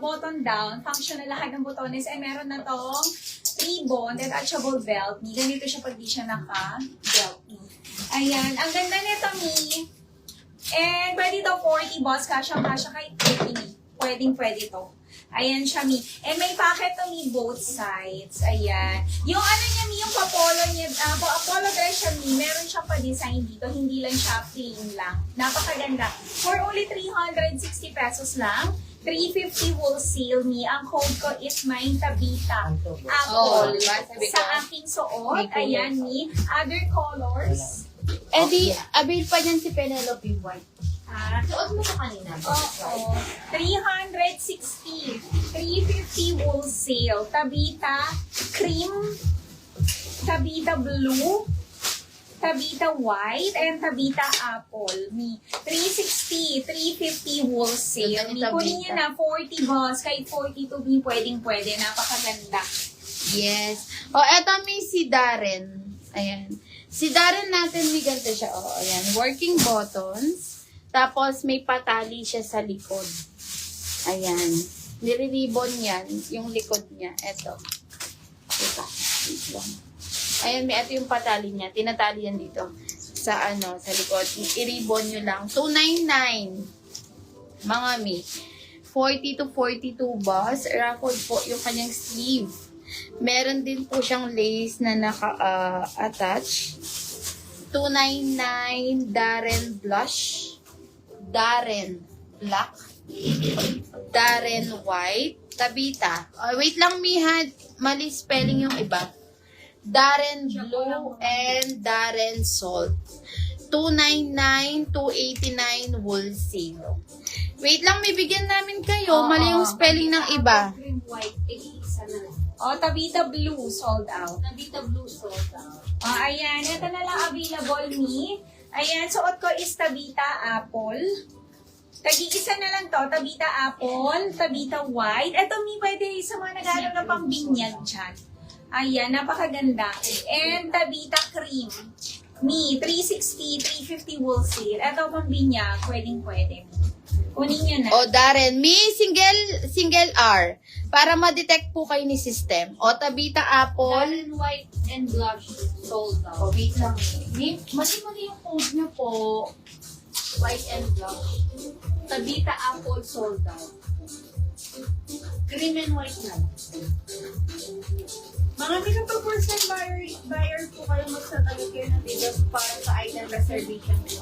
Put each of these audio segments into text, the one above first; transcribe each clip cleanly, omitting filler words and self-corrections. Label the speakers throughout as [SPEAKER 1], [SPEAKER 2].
[SPEAKER 1] button down, functional lahat ng botones, ay meron na tong ribbon, detachable belt. Ganito siya pag di siya naka-belt. Ayan, ang ganda nito, Mi. And pwede to 40 boss, kasha kahit 50, Mi. Pwede to. Ayan siya, Mi. And may packet to, Mi, both sides. Ayan. Yung ano niya, Mi, yung papolo niya, apolo dress siya, Mi, meron siya pa design dito. Hindi lang siya plain lang. Napakaganda. For only 360 pesos lang. 350 wholesale, Mi. Ang code ko is MindTabita. Apple.
[SPEAKER 2] Diba? Sabi ko.
[SPEAKER 1] Sa aking suot. Ayan, Mi. Other colors.
[SPEAKER 2] Eh di, avail pa dyan si Penelope White.
[SPEAKER 3] Suot mo sa kanina.
[SPEAKER 1] Oo. 360. 350 wholesale. Tabita cream. Tabita blue. Tabita white. And Tabita apple. Mi. 360. 350 wholesale. Mi. Kunin nyo na 40 boss. Kahit 42 mi. Pwede. Napakaganda.
[SPEAKER 2] Yes. O, eto may si Darren. Ayan. Si Darren natin, may ganito siya. O, ayan. Working buttons. Tapos, may patali siya sa likod. Ayan. Nire-ribbon yan. Yung likod niya. Eto. Ito. Ayan, ito yung patali niya. Tinatali yan dito. Sa likod. I-ribbon nyo lang. 299. Mga mi. 40 to 42 boss. Raffled po yung kanyang sleeve. Meron din po siyang lace na naka-attach. 299 Darren Blush. Darren Black. Darren White. Tabita. Wait lang, Miha. Mali spelling yung iba. Darren Blue and Darren Salt. 299, 289 wholesale. Wait lang, may bigyan namin kayo. Mali yung spelling ng iba.
[SPEAKER 3] Cream white. Isa na lang.
[SPEAKER 1] Tabita blue. Sold out.
[SPEAKER 3] Nandito blue sold out.
[SPEAKER 1] Ayan. Ito na lang available, Mi. Ayan, suot ko is Tabita Apple. Tagi-isa na lang to. Tabita Apple, Tabita White. Ito, Mi, pwede sa mga naghahanap ng pambinyag dyan. Ayan, napakaganda. And Tabita Cream. Mi, 360, 350 wholesale. Ito, pambinyag. Pwede. Kunin nyo na.
[SPEAKER 2] O, Darren, Mi, single R. Para ma-detect po kayo ni system. O, Tabita Apple.
[SPEAKER 3] Darren white and blush sold out.
[SPEAKER 2] Wait lang.
[SPEAKER 3] Mali yung code niyo po. White and blush. Tabita apple sold out. Cream and white na.
[SPEAKER 4] Mga minang pa first time buyer po kayo magsasagot kayo ng videos para sa item reservation po.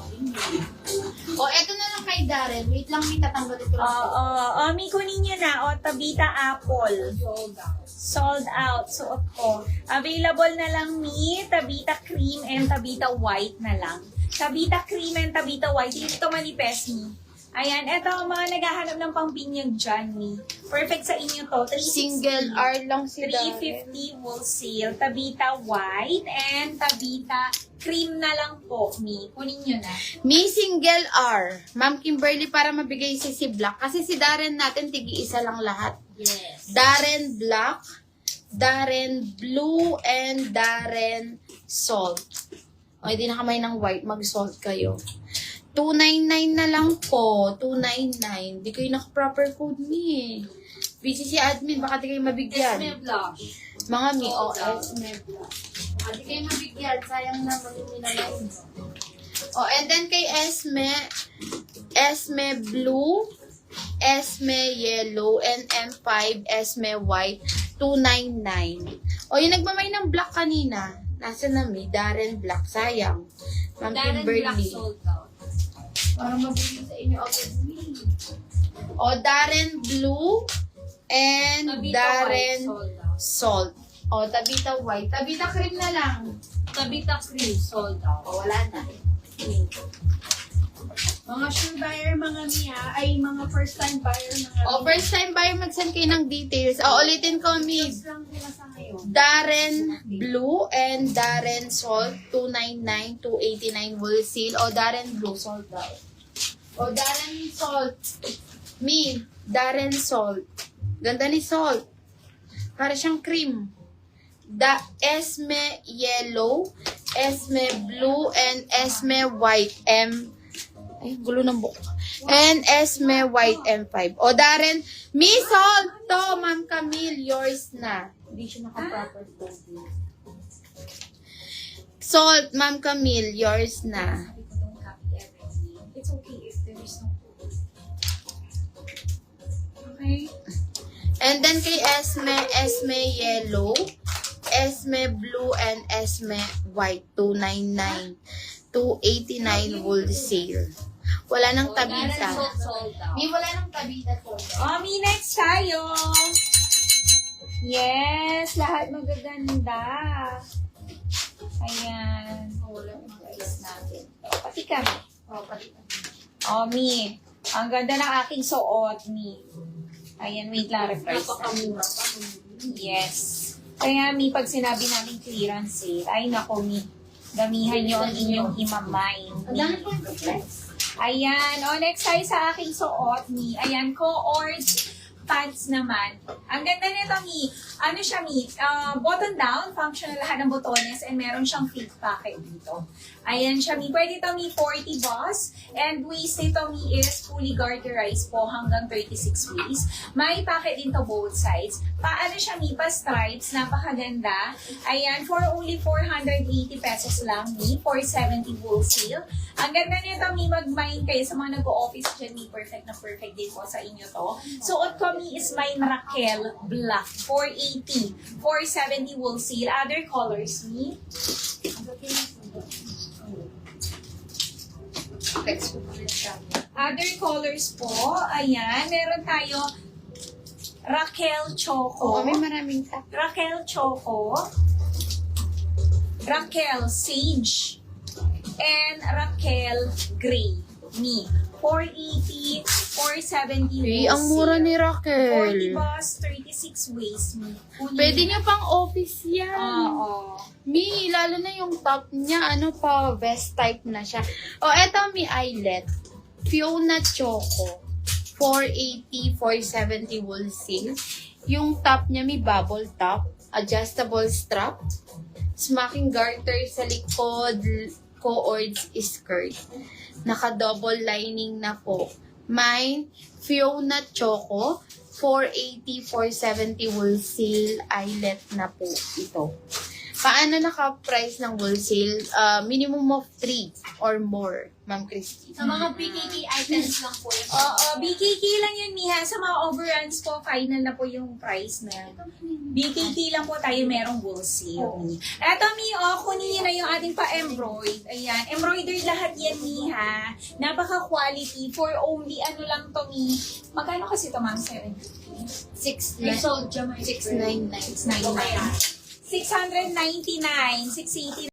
[SPEAKER 2] O, eto na lang kay Darren. Wait lang, may tatanggalin ko lang.
[SPEAKER 1] Mi, kunin nyo na. Tabita Apple.
[SPEAKER 3] Sold out.
[SPEAKER 1] Sold out. Suot ko. Available na lang, Mi. Tabita Cream and Tabita White na lang. Tabita Cream and Tabita White. Hindi ito manipes, Mi. Ayan, eto ang mga naghahanap ng pangbinyag dyan, Mi. Perfect sa inyo to. 360,
[SPEAKER 2] Single R lang si Darren.
[SPEAKER 1] 350 wholesale. Tabita White and Tabita Cream na lang po, Mi. Kunin nyo na.
[SPEAKER 2] Mi, single R. Ma'am Kimberly, para mabigay si Black. Kasi si Darren natin, tigi-isa lang lahat.
[SPEAKER 3] Yes.
[SPEAKER 2] Darren Black, Darren Blue, and Darren Salt. O, hindi na kamay ng white. Mag-salt kayo. 299 na lang po. 299. Di kayo naka-proper code, Mi. Busy si admin. Baka di kayo mabigyan.
[SPEAKER 3] Esme blush.
[SPEAKER 2] Mga Mi, Esme Black. Di kayo mabigyan. Sayang na malumi na lang. And then kay Esme Blue, Esme Yellow, and M5 Esme White, 299. Yung nagmamay ng black kanina. Nasa na Mi? Darren Black. Sayang. Ma'am
[SPEAKER 3] Darren black
[SPEAKER 2] Kimberly.
[SPEAKER 3] sold out.
[SPEAKER 2] Para mabigyan sa inyo agad, Mi. Darren Blue and
[SPEAKER 3] Tabita
[SPEAKER 2] Darren
[SPEAKER 3] white sold out.
[SPEAKER 2] Salt. Tabita White. Tabita Cream na lang.
[SPEAKER 3] Tabita cream sold out.
[SPEAKER 2] Wala na.
[SPEAKER 4] Mga sure buyer, mga Mia, ay mga first time buyer na
[SPEAKER 2] First time buyer, mag-send kayo ng details. Ulitin ko, Mi.
[SPEAKER 4] Just lang nila sa ngayon.
[SPEAKER 2] Darren Blue and Darren Salt, 299, 289 wholesale. Darren Blue, sold out. Darren Salt. Mi, Darren Salt. Ganda ni Salt. Para siyang cream. Esme Yellow, Esme Blue, and Esme White. Ay, gulo ng buko. And Esme White M5. O, Darren, Miss Sold to, Ma'am Camille, yours na. Hindi siya naka-proper coding. Sold, Ma'am Camille, yours na.
[SPEAKER 1] Sabi ko don't copy everything. It's okay if there is no code. Okay?
[SPEAKER 2] And then kay Esme Yellow, Esme Blue, and Esme White, 299. 289 wholesale. Wala nang tabita.
[SPEAKER 3] Sold out.
[SPEAKER 2] May wala nang tabita po.
[SPEAKER 1] Mi, next tayo. Yes, lahat magaganda. Ayan. Wala yung price natin. Pati kami. Mi, ang ganda ng aking suot, Mi. Ayan, wait lang, refresh
[SPEAKER 3] Napakamura pa.
[SPEAKER 1] Yes. Kaya, Mi, pag sinabi namin clearance sale, ay nako, Mi, damihan nyo ang inyong imamay.
[SPEAKER 2] Ang dami po yung flex.
[SPEAKER 1] Ayan. Next tayo sa aking suot, Mi. Ayan, co-ord pants naman. Ang ganda nito, Mi. Ano siya, Mi? Button down, functional lahat ng botones, and meron siyang flip pocket dito. Ayan siya, Mi. Pwede ito, Mi, 40 boss. And waist nito, Mi, is fully garterized po hanggang 36 waist. May pocket din to both sides. Paano siya, Mi? Pa-stripes. Napakaganda. Ayan, for only 480 pesos lang, Mi. 470 wholesale. Ang ganda nito, Mi. Mag-mine kayo sa mga nag-o-office dyan, Mi. Perfect na perfect din po sa inyo to. Suot ko, Mi, is my Raquel Black. 480. 470 wholesale. Other colors, Mi. Other colors po, ayan, meron tayo Raquel Choco,
[SPEAKER 2] Oo, may maraming tap.
[SPEAKER 1] Raquel Choco, Raquel Sage, and Raquel Gray. Me. 480, 470
[SPEAKER 2] Hey, ang mura ni
[SPEAKER 1] 40
[SPEAKER 2] Raquel.
[SPEAKER 1] bus, 36 waist. Me.
[SPEAKER 2] Pwede niya pang office yan.
[SPEAKER 1] Oo.
[SPEAKER 2] Mi, lalo na yung top niya, ano pa, vest type na siya. O, eto mi eyelet. Fiona Choco. 480, 470 wholesale. Yung top niya, may bubble top. Adjustable strap. Smacking garter sa likod. Co-ords skirt. Naka-double lining na po. May Fiona Choco. 480, 470 wholesale eyelet na po ito. Paano naka-price ng wholesale? Minimum of 3 or more, Ma'am Christy.
[SPEAKER 3] Sa mga BKK items lang po yun.
[SPEAKER 1] Oo, BKK lang yun, Miha. Sa mga overruns po, final na po yung price na yan. BKK lang po tayo merong wholesale. Eto, Mi, kunin niyo na yung ating pa-embroid. Ayan, embroidered lahat yan, Miha. Napaka-quality. For only, ano lang to, Mi. Magkano kasi to, Ma'am? 750?
[SPEAKER 2] 699. 699.
[SPEAKER 1] 699. 699. 680